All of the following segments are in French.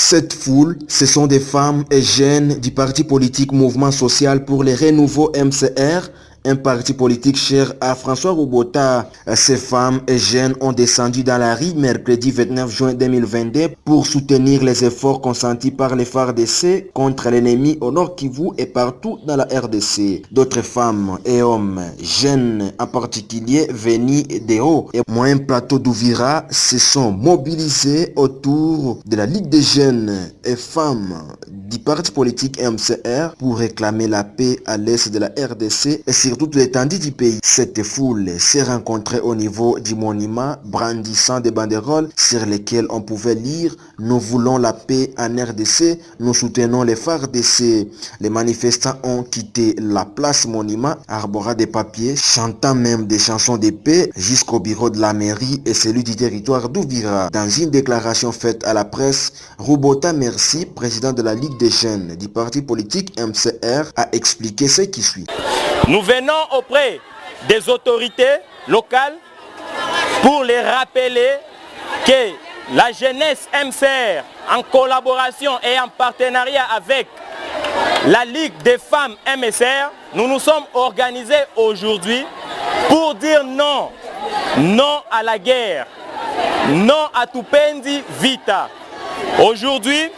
Cette foule, ce sont des femmes et jeunes du parti politique Mouvement Social pour les Renouveaux MCR, un parti politique cher à François Roubota. Ces femmes et jeunes ont descendu dans la rue mercredi 29 juin 2022 pour soutenir les efforts consentis par les FARDC contre l'ennemi au Nord Kivu et partout dans la RDC. D'autres femmes et hommes, jeunes en particulier, venus des hauts et moyens plateaux d'Ouvira, se sont mobilisés autour de la Ligue des jeunes et femmes du parti politique MCR pour réclamer la paix à l'est de la RDC et sur toute l'étendue du pays. Cette foule s'est rencontrée au niveau du monument brandissant des banderoles sur lesquelles on pouvait lire « Nous voulons la paix en RDC, nous soutenons les FARDC ». Les manifestants ont quitté la place monument, arborant des papiers, chantant même des chansons de paix jusqu'au bureau de la mairie et celui du territoire d'Ouvira. Dans une déclaration faite à la presse, Roubota Merci, président de la Ligue des jeunes du parti politique MCR, a expliqué ce qui suit. Nous venons auprès des autorités locales pour les rappeler que la jeunesse MCR, en collaboration et en partenariat avec la Ligue des femmes MCR, nous nous sommes organisés aujourd'hui pour dire non, non à la guerre, non à Tupendi Vita. Aujourd'hui,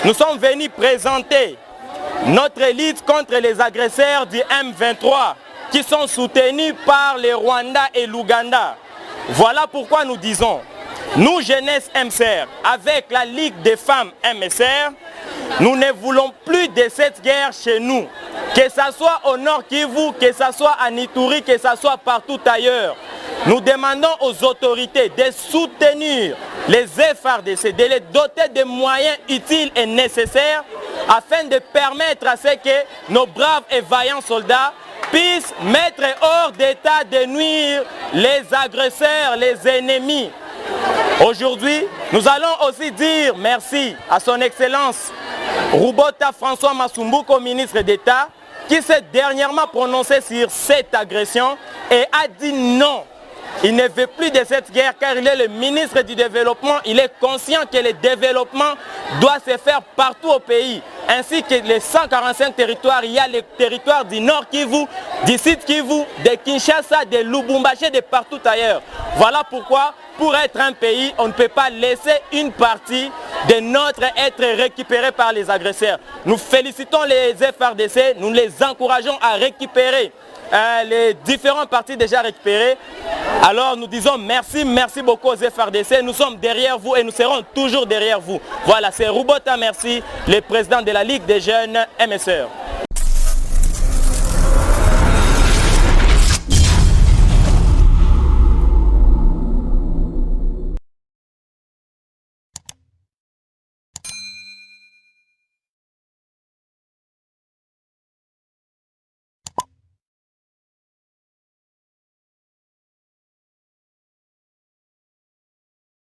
nous sommes venus présenter notre lutte contre les agresseurs du M23 qui sont soutenus par les Rwandais et l'Ouganda. Voilà pourquoi nous disons, nous jeunesse MCR, avec la Ligue des femmes MCR, nous ne voulons plus de cette guerre chez nous. Que ce soit au Nord Kivu, que ce soit à Ituri, que ce soit partout ailleurs. Nous demandons aux autorités de soutenir les FARDC, de les doter de moyens utiles et nécessaires afin de permettre à ce que nos braves et vaillants soldats puissent mettre hors d'état de nuire les agresseurs, les ennemis. Aujourd'hui, nous allons aussi dire merci à son Excellence Roubota François Masumbuko, ministre d'État, qui s'est dernièrement prononcé sur cette agression et a dit non. Il ne veut plus de cette guerre car il est le ministre du développement. Il est conscient que le développement doit se faire partout au pays. Ainsi que les 145 territoires, il y a les territoires du Nord Kivu, du Sud Kivu, de Kinshasa, de Lubumbashi, de partout ailleurs. Voilà pourquoi, pour être un pays, on ne peut pas laisser une partie de notre être récupérée par les agresseurs. Nous félicitons les FARDC, nous les encourageons à récupérer les différents partis déjà récupérés. Alors nous disons merci, merci beaucoup aux FARDC. Nous sommes derrière vous et nous serons toujours derrière vous. Voilà, c'est Roubota Merci, le président de la Ligue des jeunes MSR.